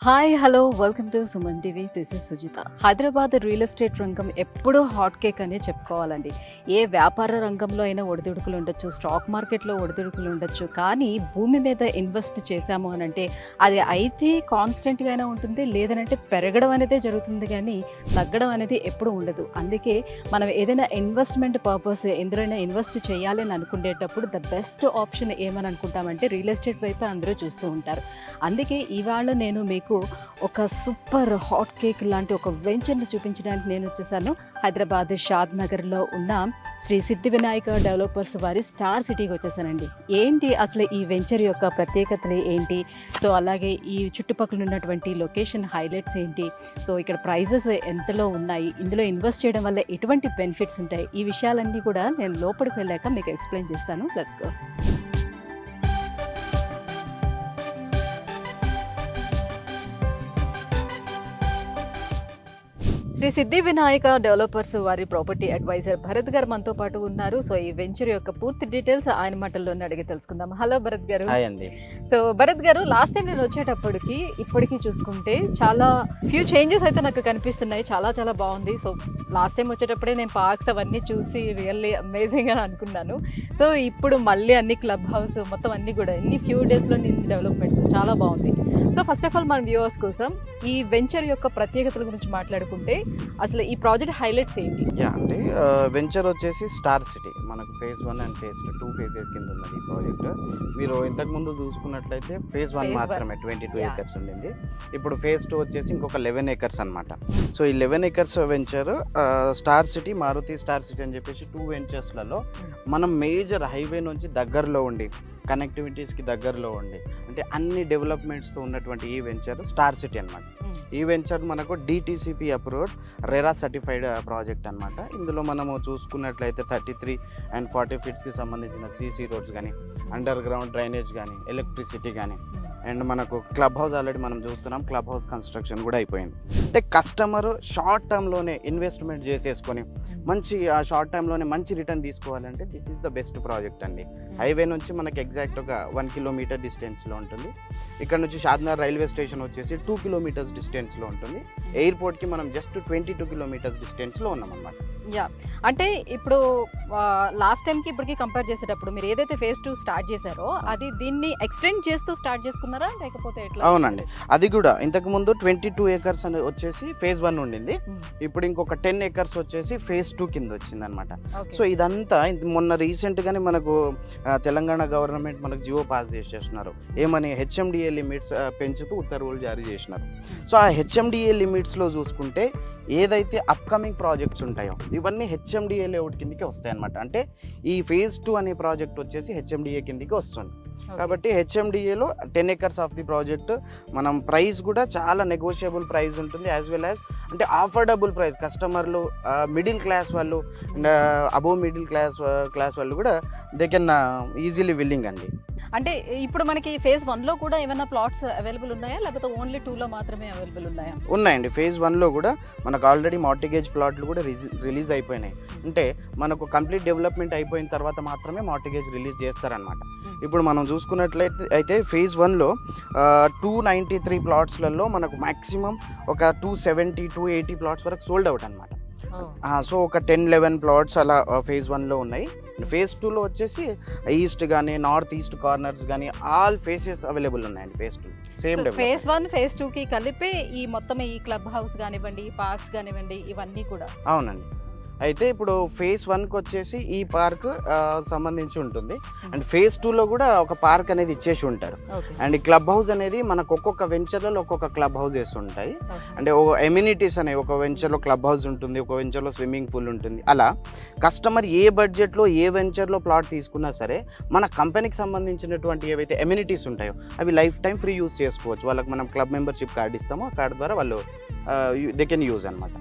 Hi hello welcome to Suman TV. This is Sujitha. Hyderabad real estate రంగం ఎప్పుడూ hot cake అనే చెప్పుకోవాలండి. ఏ వ్యాపార రంగంలో అయినా ఒడిదుడుకులు ఉండొచ్చు, స్టాక్ మార్కెట్లో ఒడిదుడుకులు ఉండొచ్చు, కానీ భూమి మీద ఇన్వెస్ట్ చేశాము అని అంటే అది అయితే కాన్స్టెంట్గానే ఉంటుంది, లేదనంటే పెరగడం అనేది జరుగుతుంది, కానీ తగ్గడం అనేది ఎప్పుడు ఉండదు. అందుకే మనం ఏదైనా ఇన్వెస్ట్మెంట్ పర్పస్ ఎందులోనైనా ఇన్వెస్ట్ చేయాలి అని అనుకునేటప్పుడు ద బెస్ట్ ఆప్షన్ ఏమని అనుకుంటామంటే రియల్ ఎస్టేట్ వైపు అందరూ చూస్తూ ఉంటారు. అందుకే ఇవాళ నేను మీకు ఒక సూపర్ హాట్ కేక్ లాంటి ఒక వెంచర్ని చూపించడానికి నేను వచ్చేసాను. హైదరాబాద్ షాద్ నగర్లో ఉన్న శ్రీ సిద్ధి వినాయక డెవలపర్స్ వారి స్టార్ సిటీకి వచ్చేసానండి. ఏంటి అసలు ఈ వెంచర్ యొక్క ప్రత్యేకతలు ఏంటి, సో అలాగే ఈ చుట్టుపక్కల ఉన్నటువంటి లొకేషన్ హైలైట్స్ ఏంటి, సో ఇక్కడ ప్రైజెస్ ఎంతలో ఉన్నాయి, ఇందులో ఇన్వెస్ట్ చేయడం వల్ల ఎటువంటి బెనిఫిట్స్ ఉంటాయి, ఈ విషయాలన్నీ కూడా నేను లోపలికి వెళ్ళాక మీకు ఎక్స్ప్లెయిన్ చేస్తాను. Let's go. Shri Siddhi Vinayaka developers వారి ప్రాపర్టీ అడ్వైజర్ భరత్ గారు మనతో పాటు ఉన్నారు. సో ఈ వెంచర్ యొక్క పూర్తి డీటెయిల్స్ ఆయన మాటల్లోనే అడిగి తెలుసుకుందాం. హలో భరత్ గారు. హాయ్ అండి. సో భరత్ గారు, లాస్ట్ టైం నేను వచ్చేటప్పటికి ఇప్పటికీ చూసుకుంటే చాలా ఫ్యూ చేంజెస్ అయితే నాకు కనిపిస్తున్నాయి. చాలా చాలా బాగుంది. సో లాస్ట్ టైం వచ్చేటప్పుడే నేను పార్క్స్ అవన్నీ చూసి రియల్లీ అమేజింగ్ అని అనుకున్నాను. సో ఇప్పుడు మళ్ళీ అన్ని క్లబ్ హౌస్ మొత్తం అన్ని కూడా ఇన్ని ఫ్యూ డేస్లో డెవలప్మెంట్స్ చాలా బాగుంది. సో ఫస్ట్ ఆఫ్ ఆల్ మన వ్యూవర్స్ కోసం ఈ వెంచర్ యొక్క ప్రత్యేకతల గురించి మాట్లాడుకుంటే అసలు ఈ ప్రాజెక్ట్ హైలైట్స్ ఏంటి? అంటే వెంచర్ వచ్చేసి స్టార్ సిటీ, మనకు ఫేజ్ 1 అండ్ ఫేజ్ 2 ఫేజెస్ కింద ఉన్నది ఈ ప్రాజెక్ట్. మీరు ఇంతకుముందు చూసుకున్నట్లయితే ఫేజ్ 1 మాత్రమే 22 ఏకర్స్ ఉండింది. ఇప్పుడు ఫేజ్ 2 వచ్చేసి ఇంకొక 11 ఏకర్స్ అనమాట. సో ఈ 11 acres venture Star City, Maruti Star City అని చెప్పేసి 2 వెంచర్స్లలో మనం మేజర్ హైవే నుంచి దగ్గరలో ఉండి, కనెక్టివిటీస్కి దగ్గరలో ఉండి, అంటే అన్ని డెవలప్మెంట్స్తో ఉన్నటువంటి ఈ వెంచర్ స్టార్ సిటీ అనమాట. ఈ వెంచర్ మనకు DTCP approved RERA certified project అనమాట. ఇందులో మనము చూసుకున్నట్లయితే 33 and 40 ఫీట్స్కి సంబంధించిన సీసీ రోడ్స్ కానీ, అండర్ గ్రౌండ్ డ్రైనేజ్ కానీ, ఎలక్ట్రిసిటీ కానీ, అండ్ మనకు క్లబ్ హౌస్ ఆల్రెడీ మనం చూస్తున్నాం, క్లబ్ హౌస్ కన్స్ట్రక్షన్ కూడా అయిపోయింది. అంటే కస్టమర్ షార్ట్ టర్మ్లోనే ఇన్వెస్ట్మెంట్ చేసేసుకొని మంచి ఆ షార్ట్ టైంలోనే మంచి రిటర్న్ తీసుకోవాలంటే this is the best project అండి. హైవే నుంచి మనకి ఎగ్జాక్ట్ ఒక 1 కిలోమీటర్ డిస్టెన్స్లో ఉంటుంది. ఇక్కడ నుంచి షాద్నగర్ రైల్వే స్టేషన్ వచ్చేసి 2 కిలోమీటర్స్ డిస్టెన్స్లో ఉంటుంది. ఎయిర్పోర్ట్కి మనం జస్ట్ 22 కిలోమీటర్స్ డిస్టెన్స్లో ఉన్నాం అన్నమాట. యా, అంటే ఇప్పుడు లాస్ట్ టైంకి ఇప్పటికి కంపేర్ చేసేటప్పుడు మీరు ఏదైతే ఫేజ్ 2 స్టార్ట్ చేశారో అది దీన్ని ఎక్స్టెండ్ చేస్తూ స్టార్ట్ చేసుకున్నారా లేకపోతే ఎట్లా? అవునండి, అది కూడా ఇంతకుముందు 22 ఏకర్స్ అని వచ్చేసి ఫేజ్ 1 ఉండింది. ఇప్పుడు ఇంకొక 10 ఏకర్స్ వచ్చేసి ఫేజ్ 2 కింద వచ్చింది అనమాట. సో ఇదంతా మొన్న రీసెంట్గానే మనకు తెలంగాణ గవర్నమెంట్ మనకు జియో పాస్ చేసేస్తున్నారు. ఏమని హెచ్ఎండిఏ లిమిట్స్ పెంచుతూ ఉత్తర్వులు జారీ చేసినారు. సో ఆ హెచ్ఎండిఏ లిమిట్స్లో చూసుకుంటే ఏదైతే అప్కమింగ్ ప్రాజెక్ట్స్ ఉంటాయో ఇవన్నీ హెచ్ఎండిఏ లేఅవుట్ కిందకి వస్తాయి అనమాట. అంటే ఈ ఫేజ్ 2 అనే ప్రాజెక్ట్ వచ్చేసి హెచ్ఎండిఏ కిందకి వస్తుంది. కాబట్టి హెచ్ఎండిఏలో 10 ఏకర్స్ ఆఫ్ ది ప్రాజెక్ట్ మనం ప్రైస్ కూడా చాలా నెగోషియబుల్ ప్రైస్ ఉంటుంది, యాజ్ వెల్ యాజ్ అంటే ఆఫర్డబుల్ ప్రైస్. కస్టమర్లు మిడిల్ క్లాస్ వాళ్ళు అండ్ అబోవ్ మిడిల్ క్లాస్ వాళ్ళు కూడా దే కెన్ ఈజీలీ విల్లింగ్ అండి. అంటే ఇప్పుడు మనకి ఫేజ్ 1లో కూడా ఏమైనా ప్లాట్స్ అవైలబుల్ ఉన్నాయా లేకపోతే ఓన్లీ 2లో మాత్రమే అవైలబుల్ ఉన్నాయా? ఉన్నాయండి. ఫేజ్ 1లో కూడా మనకు ఆల్రెడీ మార్టిగేజ్ ప్లాట్లు కూడా రిలీజ్ అయిపోయినాయి. అంటే మనకు కంప్లీట్ డెవలప్మెంట్ అయిపోయిన తర్వాత మాత్రమే మార్టిగేజ్ రిలీజ్ చేస్తారనమాట. ఇప్పుడు మనం చూసుకున్నట్లయితే అయితే ఫేజ్ 1లో 293 ప్లాట్స్లలో మనకు మ్యాక్సిమం ఒక 270, 280 ప్లాట్స్ వరకు సోల్డ్ అవుట్ అనమాట. సో ఒక 10-11 ప్లాట్స్ అలా ఫేజ్ 1లో ఉన్నాయి. ఫేజ్ 2లో వచ్చేసి ఈస్ట్ కానీ, నార్త్ ఈస్ట్ కార్నర్స్ కానీ ఆల్ ఫేసెస్ అవైలబుల్ ఉన్నాయండి. ఫేజ్ 2 సేమ్ ఫేజ్ 1 ఫేజ్ 2కి కలిపి ఈ మొత్తం ఈ క్లబ్ హౌస్ కానివ్వండి, పార్క్స్ కానివ్వండి, ఇవన్నీ కూడా. అవునండి. అయితే ఇప్పుడు ఫేజ్ 1కి వచ్చేసి ఈ పార్క్ సంబంధించి ఉంటుంది, అండ్ ఫేజ్ 2లో కూడా ఒక పార్క్ అనేది ఇచ్చేసి ఉంటారు. అండ్ ఈ క్లబ్ హౌస్ అనేది మనకు ఒక్కొక్క వెంచర్లో ఒక్కొక్క క్లబ్ హౌసెస్ ఉంటాయి. అంటే ఒక ఎమ్యూనిటీస్ అనేవి, ఒక వెంచర్లో క్లబ్ హౌస్ ఉంటుంది, ఒక వెంచర్లో స్విమ్మింగ్ పూల్ ఉంటుంది. అలా కస్టమర్ ఏ బడ్జెట్లో ఏ వెంచర్లో ప్లాట్ తీసుకున్నా సరే మన కంపెనీకి సంబంధించినటువంటి ఏవైతే ఎమ్యూనిటీస్ ఉంటాయో అవి లైఫ్ టైం ఫ్రీ యూజ్ చేసుకోవచ్చు. వాళ్ళకి మనం క్లబ్ మెంబర్షిప్ కార్డు ఇస్తామో ఆ కార్డు ద్వారా వాళ్ళు దే కెన్ యూజ్ అనమాట.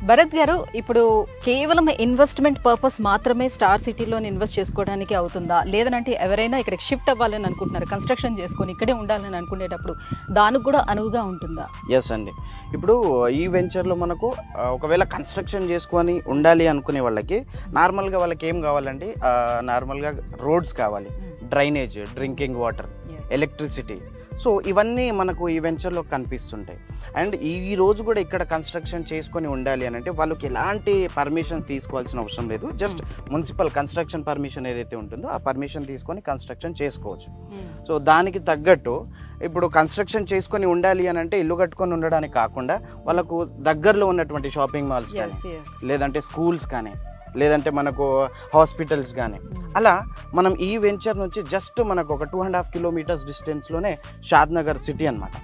భరత్ గారు, ఇప్పుడు కేవలం ఇన్వెస్ట్మెంట్ పర్పస్ మాత్రమే స్టార్ సిటీలో ఇన్వెస్ట్ చేసుకోవడానికి అవుతుందా, లేదనంటే ఎవరైనా ఇక్కడికి షిఫ్ట్ అవ్వాలని అనుకుంటున్నారు, కన్స్ట్రక్షన్ చేసుకొని ఇక్కడే ఉండాలని అనుకునేటప్పుడు దానికి కూడా అనువుగా ఉంటుందా? ఎస్ అండి. ఇప్పుడు ఈ వెంచర్లో మనకు ఒకవేళ కన్స్ట్రక్షన్ చేసుకొని ఉండాలి అనుకునే వాళ్ళకి నార్మల్గా వాళ్ళకి ఏం కావాలండి, నార్మల్గా రోడ్స్ కావాలి, drainage, drinking water, electricity. So ఇవన్నీ మనకు ఈ వెంచర్లో కనిపిస్తుంటాయి. అండ్ ఈ రోజు కూడా ఇక్కడ కన్స్ట్రక్షన్ చేసుకొని ఉండాలి అని అంటే వాళ్ళకి ఎలాంటి పర్మిషన్ తీసుకోవాల్సిన అవసరం లేదు. జస్ట్ మున్సిపల్ కన్స్ట్రక్షన్ పర్మిషన్ ఏదైతే ఉంటుందో ఆ పర్మిషన్ తీసుకొని కన్స్ట్రక్షన్ చేసుకోవచ్చు. సో దానికి తగ్గట్టు ఇప్పుడు కన్స్ట్రక్షన్ చేసుకొని ఉండాలి అని అంటే ఇల్లు కట్టుకొని ఉండడానికి కాకుండా వాళ్ళకు దగ్గరలో ఉన్నటువంటి షాపింగ్ మాల్స్ కానీ లేదంటే స్కూల్స్ కానీ లేదంటే మనకు హాస్పిటల్స్ కానీ అలా మనం ఈ వెంచర్ నుంచి జస్ట్ మనకు ఒక 2.5 కిలోమీటర్స్ డిస్టెన్స్లోనే షాద్నగర్ సిటీ అనమాట.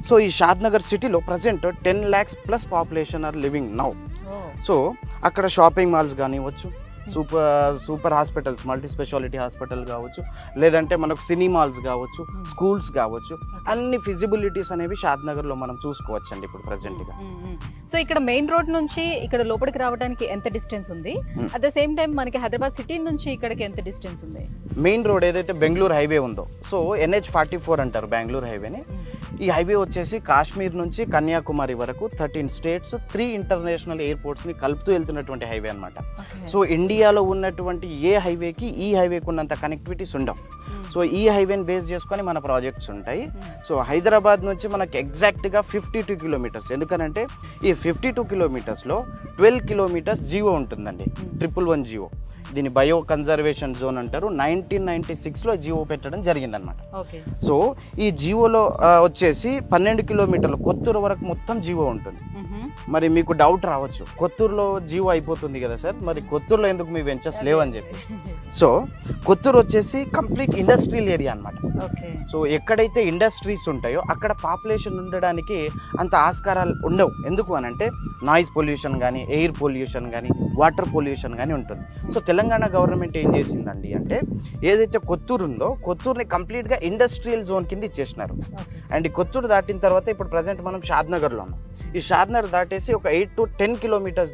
సో ఈ షాద్నగర్ సిటీలో present 10 lakhs plus population are living now. So అక్కడ షాపింగ్ మాల్స్ కానివ్వచ్చు, super hospitals, multi speciality hospital కావచ్చు, లేదంటే మనకు సినిమాల్స్ కావచ్చు, స్కూల్స్ కావచ్చు, అన్ని ఫిజిబిలిటీస్ అనేవి షాద్నగర్లో మనం చూసుకోవచ్చు అండి ఇప్పుడు ప్రజెంట్గా. సో ఇక్కడ మెయిన్ రోడ్ నుంచి ఇక్కడ లోపలికి రావడానికి ఎంత డిస్టెన్స్ ఉంది? అట్ ద సేమ్ టైం మనకి హైదరాబాద్ సిటీ నుంచి ఇక్కడికి ఎంత డిస్టెన్స్ ఉంది? మెయిన్ రోడ్ ఏదైతే బెంగళూరు హైవే ఉందో, సో NH44 అంటారు బెంగళూరు హైవేని. ఈ హైవే వచ్చేసి కాశ్మీర్ నుంచి కన్యాకుమారి వరకు 13 స్టేట్స్ 3 ఇంటర్నేషనల్ ఎయిర్పోర్ట్స్ని కలుపుతూ వెళ్తున్నటువంటి హైవే అనమాట. సో ఇండియాలో ఉన్నటువంటి ఏ హైవేకి ఈ హైవేకి ఉన్నంత కనెక్టివిటీస్ ఉండవు. సో ఈ హైవేని బేస్ చేసుకొని మన ప్రాజెక్ట్స్ ఉంటాయి. సో హైదరాబాద్ నుంచి మనకి ఎగ్జాక్ట్గా 52 కిలోమీటర్స్. ఎందుకనంటే ఈ 52 కిలోమీటర్స్లో 12 కిలోమీటర్స్ జీవో ఉంటుందండి, 111 జీవో. దీన్ని బయో కన్జర్వేషన్ జోన్ అంటారు. 1996లో జీవో పెట్టడం జరిగిందనమాట. సో ఈ జీవోలో వచ్చేసి 12 కిలోమీటర్లు కొత్తూరు వరకు మొత్తం జీవో ఉంటుంది. మరి మీకు డౌట్ రావచ్చు, కొత్తూరులో జీవో అయిపోతుంది కదా సార్, మరి కొత్తూరులో ఎందుకు మీ వెంచర్స్ లేవని చెప్పి. సో కొత్తూరు వచ్చేసి కంప్లీట్ ఇండస్ట్రియల్ ఏరియా అనమాట. సో ఎక్కడైతే ఇండస్ట్రీస్ ఉంటాయో అక్కడ పాపులేషన్ ఉండడానికి అంత ఆస్కారాలు ఉండవు. ఎందుకు అని అంటే నాయిస్ పొల్యూషన్ కానీ, ఎయిర్ పొల్యూషన్ కానీ, వాటర్ పొల్యూషన్ కానీ ఉంటుంది. సో తెలంగాణ గవర్నమెంట్ ఏం చేసిందండి అంటే ఏదైతే కొత్తూరు ఉందో కొత్తూరుని కంప్లీట్గా ఇండస్ట్రియల్ జోన్ కింద ఇచ్చేసినారు. అండ్ ఈ కొత్తూరు దాటిన తర్వాత ఇప్పుడు ప్రజెంట్ మనం షాద్నగర్లో ఉన్నాం. ఈ షాద్నగర్ దాటేసి ఒక 8 to 10 కిలోమీటర్స్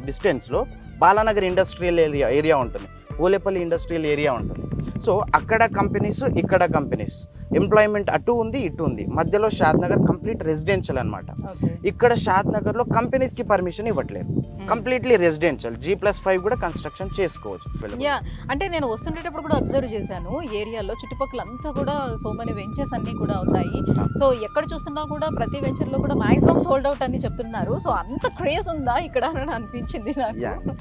డిస్టెన్స్లో బాలానగర్ ఇండస్ట్రియల్ ఏరియా ఉంటుంది, ఓలేపల్లి ఇండస్ట్రియల్ ఏరియా ఉంటుంది. సో అక్కడ కంపెనీస్, ఇక్కడ కంపెనీస్, ఎంప్లాయ్మెంట్ అటు ఉంది ఇటు ఉంది. మధ్యలో షాద్నగర్ కంప్లీట్ రెసిడెన్షియల్ అనమాట. ఇక్కడ షాద్నగర్లో కంపెనీస్కి పర్మిషన్ ఇవ్వట్లేదు, కంప్లీట్లీ రెసిడెన్షియల్. G+5 కూడా కన్స్ట్రక్షన్ చేసుకోవచ్చు. అంటే నేను వస్తుండేటప్పుడు కూడా అబ్జర్వ్ చేశాను, ఏరియాలో చుట్టుపక్కల అంతా కూడా సో మెనీ వెంచర్స్ అన్ని కూడా ఉన్నాయి. సో ఎక్కడ చూస్తున్నా కూడా ప్రతి వెంచర్లో కూడా మాక్సిమం సోల్డ్ అవుట్ అని చెప్తున్నారు. సో అంత క్రేజ్ ఉందా ఇక్కడ అని అనిపించింది నాకు.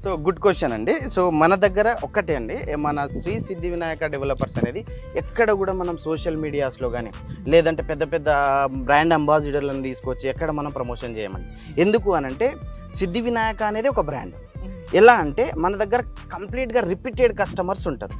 సో గుడ్ క్వశ్చన్ అండి. సో మన దగ్గర ఒక్కటే అండి, మన శ్రీ సిద్ధి వినాయక డెవలపర్స్ అనేది ఎక్కడ కూడా మనం సోషల్ మీడియాస్లో కానీ లేదంటే పెద్ద పెద్ద బ్రాండ్ అంబాసిడర్లను తీసుకొచ్చి ఎక్కడ మనం ప్రమోషన్ చేయమండి. ఎందుకు అనంటే సిద్ధి వినాయక అనేది ఒక బ్రాండ్. ఎలా అంటే మన దగ్గర కంప్లీట్గా రిపీటెడ్ కస్టమర్స్ ఉంటారు.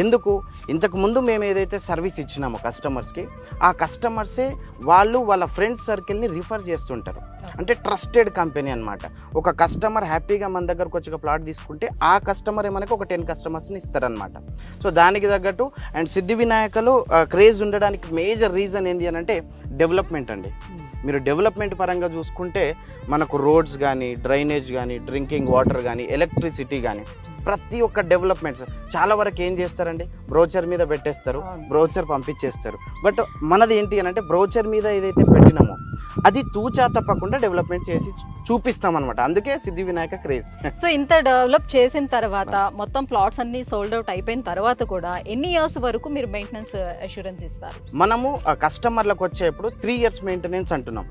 ఎందుకు, ఇంతకు ముందు మేము ఏదైతే సర్వీస్ ఇచ్చినామో కస్టమర్స్కి, ఆ కస్టమర్సే వాళ్ళు వాళ్ళ ఫ్రెండ్స్ సర్కిల్ని రిఫర్ చేస్తుంటారు. అంటే ట్రస్టెడ్ కంపెనీ అనమాట. ఒక కస్టమర్ హ్యాపీగా మన దగ్గరకు వచ్చి ఒక ప్లాట్ తీసుకుంటే ఆ కస్టమర్ మనకు ఒక 10 కస్టమర్స్ని ఇస్తారనమాట. సో దానికి తగ్గట్టు అండ్ సిద్ధి వినాయకలో క్రేజ్ ఉండడానికి మేజర్ రీజన్ ఏంటి అని అంటే డెవలప్మెంట్ అండి. మీరు డెవలప్మెంట్ పరంగా చూసుకుంటే మనకు రోడ్స్ కానీ, డ్రైనేజ్ కానీ, డ్రింకింగ్ వాటర్ కానీ, ఎలక్ట్రిసిటీ కానీ, ప్రతి ఒక్క డెవలప్మెంట్స్ చాలా వరకు ఏం చేస్తారండి, బ్రోచర్ మీద పెట్టేస్తారు, బ్రోచర్ పంపించేస్తారు. బట్ మనది ఏంటి అని అంటే బ్రోచర్ మీద ఏదైతే పెట్టినామో అది తూచా తప్పకుండా డెవలప్మెంట్ చేసి చూపిస్తామన్నమాట. అందుకే సిద్ధి వినాయక క్రేజ్. సో ఇంత డెవలప్ చేసిన తర్వాత మొత్తం ప్లాట్స్ అన్ని సోల్డ్ అవుట్ అయిపోయిన తర్వాత కూడా ఎన్ని ఇయర్స్ వరకు మీరు మెయింటెనెన్స్ అష్యూరెన్స్ ఇస్తారు? మనము కస్టమర్లకు వచ్చేప్పుడు 3 years మెయింటెనెన్స్ అంటున్నాం.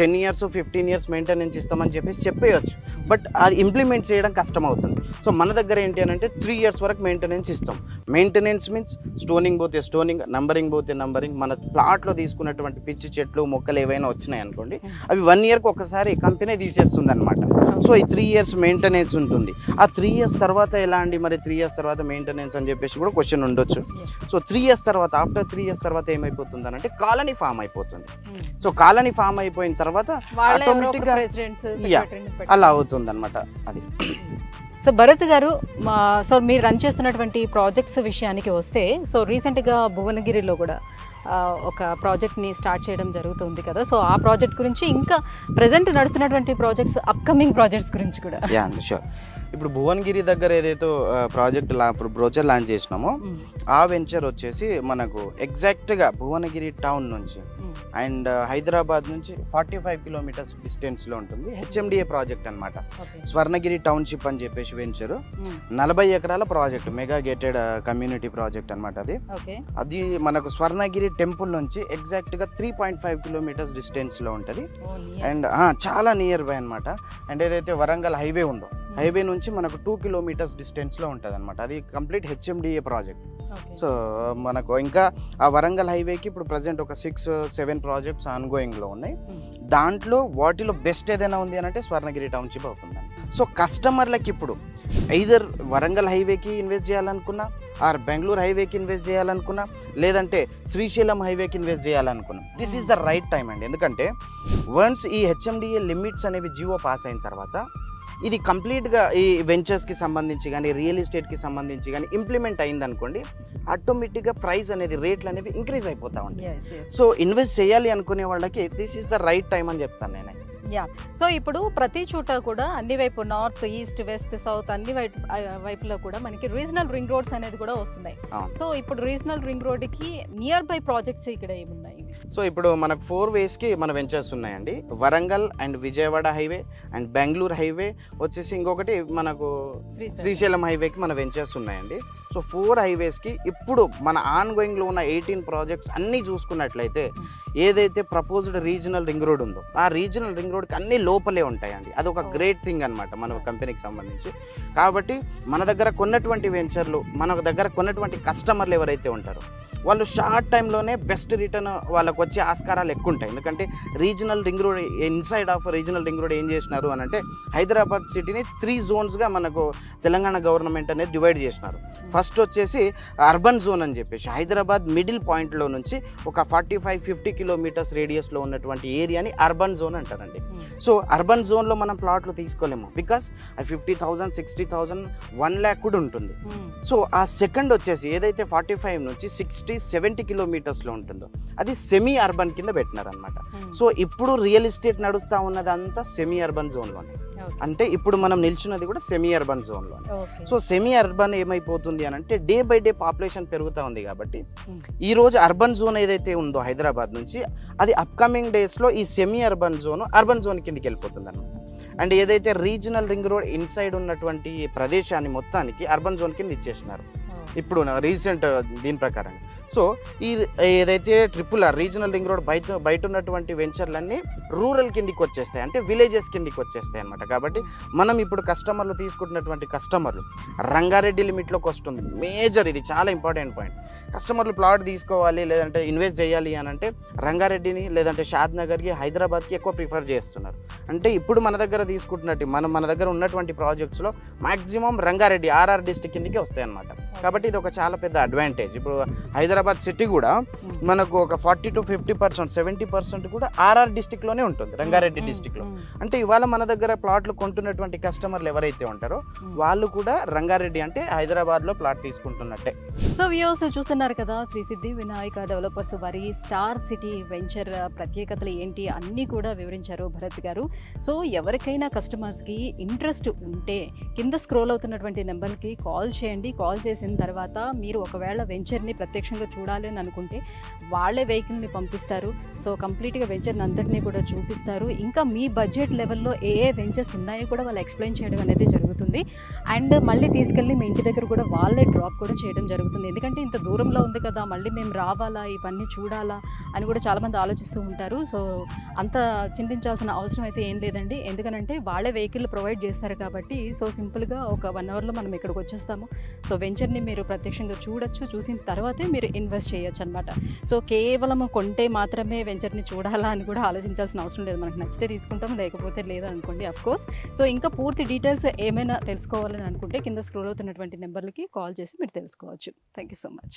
10 years 15 years మెయింటెనెన్స్ ఇస్తామని చెప్పేయచ్చు. బట్ అది ఇంప్లిమెంట్ చేయడం కష్టం అవుతుంది. సో మన దగ్గర ఏంటి అని అంటే 3 years వరకు మెయింటెనెన్స్ ఇస్తాం. మెయింటెనెన్స్ మీన్స్ స్టోనింగ్ పోతే స్టోనింగ్, నంబరింగ్ పోతే నంబరింగ్. మన ప్లాట్లో తీసుకున్నటువంటి పిచ్చి చెట్లు మొక్కలు ఏవైనా వచ్చినాయి అనుకోండి, అవి 1 yearకి ఒకసారి కంపెనీ తీసేస్తుంది అనమాట. సో ఈ 3 years మెయింటెనెన్స్ ఉంటుంది. ఆ 3 years తర్వాత ఎలా అండి, మరి 3 years తర్వాత మెయింటెనెన్స్ అని చెప్పేసి కూడా క్వశ్చన్ ఉండొచ్చు. సో 3 years తర్వాత, ఆఫ్టర్ 3 years తర్వాత ఏమైపోతుంది అని అంటే కాలనీ ఫామ్ అయిపోతుంది. సో కాలనీ ఫామ్ అయిపోయిన తర్వాత ఆటోమేటిక్గా అలా అవుతుంది అనమాట. అది. సో భరత్ గారు, సో మీరు రన్ చేస్తున్నటువంటి ప్రాజెక్ట్స్ విషయానికి వస్తే, సో రీసెంట్గా భువనగిరిలో కూడా ఒక ప్రాజెక్ట్ని స్టార్ట్ చేయడం జరుగుతుంది కదా. సో ఆ ప్రాజెక్ట్ గురించి, ఇంకా ప్రజెంట్ నడుస్తున్నటువంటి ప్రాజెక్ట్స్, అప్కమింగ్ ప్రాజెక్ట్స్ గురించి కూడా. షూర్. ఇప్పుడు భువనగిరి దగ్గర ఏదైతే ప్రాజెక్ట్ ఇప్పుడు బ్రోచర్ లాంచ్ చేసినామో ఆ వెంచర్ వచ్చేసి మనకు ఎగ్జాక్ట్గా భువనగిరి టౌన్ నుంచి అండ్ హైదరాబాద్ నుంచి 45 కిలోమీటర్స్ డిస్టెన్స్లో ఉంటుంది. హెచ్ఎండిఏ ప్రాజెక్ట్ అనమాట. స్వర్ణగిరి టౌన్షిప్ అని చెప్పేసి వెంచరు 40 ఎకరాల project, mega gated community project అనమాట. అది మనకు స్వర్ణగిరి టెంపుల్ నుంచి ఎగ్జాక్ట్గా 3.5 కిలోమీటర్స్ డిస్టెన్స్లో ఉంటుంది. అండ్ చాలా నియర్ బై అనమాట. అండ్ ఏదైతే వరంగల్ హైవే ఉందో, హైవే నుంచి మనకు 2 కిలోమీటర్స్ డిస్టెన్స్లో ఉంటుంది అనమాట. అది కంప్లీట్ హెచ్ఎండిఏ ప్రాజెక్ట్. సో మనకు ఇంకా ఆ వరంగల్ హైవేకి ఇప్పుడు ప్రజెంట్ ఒక 6-7 ప్రాజెక్ట్స్ ఆన్గోయింగ్లో ఉన్నాయి. దాంట్లో వాటిలో బెస్ట్ ఏదైనా ఉంది అని అంటే స్వర్ణగిరి టౌన్షిప్ అవుతుందండి. సో కస్టమర్లకి ఇప్పుడు ఐదర్ వరంగల్ హైవేకి ఇన్వెస్ట్ చేయాలనుకున్నా, ఆర్ బెంగళూరు హైవేకి ఇన్వెస్ట్ చేయాలనుకున్నా, లేదంటే శ్రీశైలం హైవేకి ఇన్వెస్ట్ చేయాలనుకున్నా, this is the right time అండి. ఎందుకంటే వన్స్ ఈ హెచ్ఎండిఏ లిమిట్స్ అనేవి జియో పాస్ అయిన తర్వాత ఇది కంప్లీట్గా ఈ వెంచర్స్కి సంబంధించి కానీ, రియల్ ఎస్టేట్కి సంబంధించి కానీ ఇంప్లిమెంట్ అయిందనుకోండి, ఆటోమేటిక్గా ప్రైస్ అనేది, రేట్లు అనేవి ఇంక్రీజ్ అయిపోతూ ఉంటాయి. సో ఇన్వెస్ట్ చేయాలి అనుకునే వాళ్ళకి this is the right time అని చెప్తాను నేను. సో ఇప్పుడు ప్రతి చోట కూడా అన్ని వైపు నార్త్, ఈస్ట్, వెస్ట్, సౌత్ అన్ని వైపులో కూడా మనకి రీజనల్ రింగ్ రోడ్స్ అనేది కూడా వస్తున్నాయి. సో ఇప్పుడు రీజనల్ రింగ్ రోడ్కి నియర్ బై ప్రాజెక్ట్స్ ఇక్కడ ఏమున్నాయి? సో ఇప్పుడు మనకు 4 వేస్కి మన వెంచర్స్ ఉన్నాయండి. Warangal and Vijayawada highway and Bengaluru highway వచ్చేసి, ఇంకొకటి మనకు శ్రీశైలం హైవేకి మన వెంచర్స్ ఉన్నాయండి. సో 4 హైవేస్కి ఇప్పుడు మన ఆన్గోయింగ్లో ఉన్న 18 ప్రాజెక్ట్స్ అన్నీ చూసుకున్నట్లయితే ఏదైతే ప్రపోజ్డ్ రీజనల్ రింగ్ రోడ్ ఉందో, ఆ రీజనల్ రింగ్ రోడ్కి అన్నీ లోపలే ఉంటాయండి. అది ఒక గ్రేట్ థింగ్ అనమాట మన కంపెనీకి సంబంధించి. కాబట్టి మన దగ్గర కొన్నటువంటి వెంచర్లు, మన దగ్గర కొన్నటువంటి కస్టమర్లు ఎవరైతే ఉంటారో వాళ్ళు షార్ట్ టైంలోనే బెస్ట్ రిటర్న్ వాళ్ళకు వచ్చే ఆస్కారాలు ఎక్కువ ఉంటాయి. ఎందుకంటే regional ring road, inside of regional ring road ఏం చేసినారు అని అంటే హైదరాబాద్ సిటీని 3 జోన్స్గా మనకు తెలంగాణ గవర్నమెంట్ అనేది డివైడ్ చేసినారు. ఫస్ట్ వచ్చేసి అర్బన్ జోన్ అని చెప్పేసి హైదరాబాద్ మిడిల్ పాయింట్లో నుంచి ఒక 45-50 కిలోమీటర్స్ రేడియస్లో ఉన్నటువంటి ఏరియాని అర్బన్ జోన్ అంటారండి. సో అర్బన్ జోన్లో మనం ప్లాట్లు తీసుకోలేము, బికాస్ 50,000, 60,000, 1 lakh కూడా ఉంటుంది. సో ఆ సెకండ్ వచ్చేసి ఏదైతే 45 నుంచి 60-70 కిలోమీటర్స్లో ఉంటుందో అది సెమీ అర్బన్ కింద పెట్టినారనమాట. సో ఇప్పుడు రియల్ ఎస్టేట్ నడుస్తూ ఉన్నదంతా సెమీ అర్బన్ జోన్లోనే. అంటే ఇప్పుడు మనం నిల్చున్నది కూడా సెమీ అర్బన్ జోన్లోనే. సో సెమీ అర్బన్ ఏమైపోతుంది అని అంటే డే బై డే పాపులేషన్ పెరుగుతూ ఉంది. కాబట్టి ఈ రోజు అర్బన్ జోన్ ఏదైతే ఉందో హైదరాబాద్ నుంచి, అది అప్కమింగ్ డేస్లో ఈ semi urban zone urban zone కిందకి వెళ్ళిపోతుంది అనమాట. అండ్ ఏదైతే రీజనల్ రింగ్ రోడ్ ఇన్సైడ్ ఉన్నటువంటి ప్రదేశాన్ని మొత్తానికి అర్బన్ జోన్ కింద ఇచ్చేసినారు ఇప్పుడు రీసెంట్ దీని ప్రకారం. సో ఈ ఏదైతే RRR రీజనల్ రింగ్ రోడ్ బయట ఉన్నటువంటి వెంచర్లన్నీ రూరల్ కిందికి వచ్చేస్తాయి, అంటే విలేజెస్ కిందికి వచ్చేస్తాయి అనమాట. కాబట్టి మనం ఇప్పుడు కస్టమర్లు తీసుకుంటున్నటువంటి కస్టమర్లు రంగారెడ్డి లిమిట్లోకి వస్తుంది. మేజర్, ఇది చాలా ఇంపార్టెంట్ పాయింట్. కస్టమర్లు ప్లాట్ తీసుకోవాలి లేదంటే ఇన్వెస్ట్ చేయాలి అని అంటే రంగారెడ్డిని లేదంటే షాద్ నగర్కి, హైదరాబాద్కి ఎక్కువ ప్రిఫర్ చేస్తున్నారు. అంటే ఇప్పుడు మన దగ్గర తీసుకుంటున్నట్టు మన దగ్గర ఉన్నటువంటి ప్రాజెక్ట్స్లో మ్యాక్సిమం రంగారెడ్డి RR డిస్ట్రిక్ట్ కిందికి వస్తాయి అనమాట. కాబట్టి ఇది ఒక చాలా పెద్ద అడ్వాంటేజ్. ఇప్పుడు హైదరాబాద్ సిటీ కూడా మనకు ఒక 40-50%, 70% కూడా RR డిస్ట్రిక్ట్లోనే ఉంటుంది, రంగారెడ్డి డిస్ట్రిక్ట్లో. అంటే ఇవాళ మన దగ్గర ప్లాట్లు కొంటున్నటువంటి కస్టమర్లు ఎవరైతే ఉంటారో వాళ్ళు కూడా రంగారెడ్డి అంటే హైదరాబాద్లో ప్లాట్ తీసుకుంటున్నట్టే. సో వ్యూవర్స్ చూస్తున్నారు కదా, శ్రీ సిద్ధి వినాయక డెవలపర్స్ వారి స్టార్ సిటీ వెంచర్ ప్రత్యేకతలు ఏంటి అన్నీ కూడా వివరించారు భరత్ గారు. సో ఎవరికైనా కస్టమర్స్కి ఇంట్రెస్ట్ ఉంటే కింద స్క్రోల్ అవుతున్నటువంటి నెంబర్కి కాల్ చేయండి. కాల్ చేసిన తర్వాత మీరు ఒకవేళ వెంచర్ని ప్రత్యక్షంగా చూడాలి అని అనుకుంటే వాళ్ళే వెహికల్ని పంపిస్తారు. సో కంప్లీట్గా వెంచర్ని అంతటినీ కూడా చూపిస్తారు. ఇంకా మీ బడ్జెట్ లెవెల్లో ఏ వెంచర్స్ ఉన్నాయో కూడా వాళ్ళు ఎక్స్ప్లెయిన్ చేయడం అనేది జరుగుతుంది. అండ్ మళ్ళీ తీసుకెళ్ళి మీ ఇంటి దగ్గర కూడా వాళ్ళే డ్రాప్ కూడా చేయడం జరుగుతుంది. ఎందుకంటే ఇంత దూరంలో ఉంది కదా, మళ్ళీ మేము రావాలా, ఇవన్నీ చూడాలా అని కూడా చాలామంది ఆలోచిస్తూ ఉంటారు. సో అంత చింతించాల్సిన అవసరం అయితే ఏం లేదండి. ఎందుకనంటే వాళ్ళే వెహికల్ ప్రొవైడ్ చేస్తారు కాబట్టి సో సింపుల్గా ఒక 1 అవర్లో మనం ఇక్కడికి వచ్చేస్తాము. సో వెంచర్ని మీరు ప్రత్యక్షంగా చూడొచ్చు, చూసిన తర్వాతే మీరు ఇన్వెస్ట్ చేయొచ్చు అనమాట. సో కేవలం కొంటే మాత్రమే వెంచర్ని చూడాలా అని కూడా ఆలోచించాల్సిన అవసరం లేదు. మనకు నచ్చితే తీసుకుంటాం, లేకపోతే లేదా అనుకోండి అఫ్కోర్స్. సో ఇంకా పూర్తి డీటెయిల్స్ ఏమైనా తెలుసుకోవాలని అనుకుంటే కింద స్క్రోల్ అవుతున్నటువంటి నెంబర్లకి కాల్ చేసి మీరు తెలుసుకోవచ్చు. Thank you so much.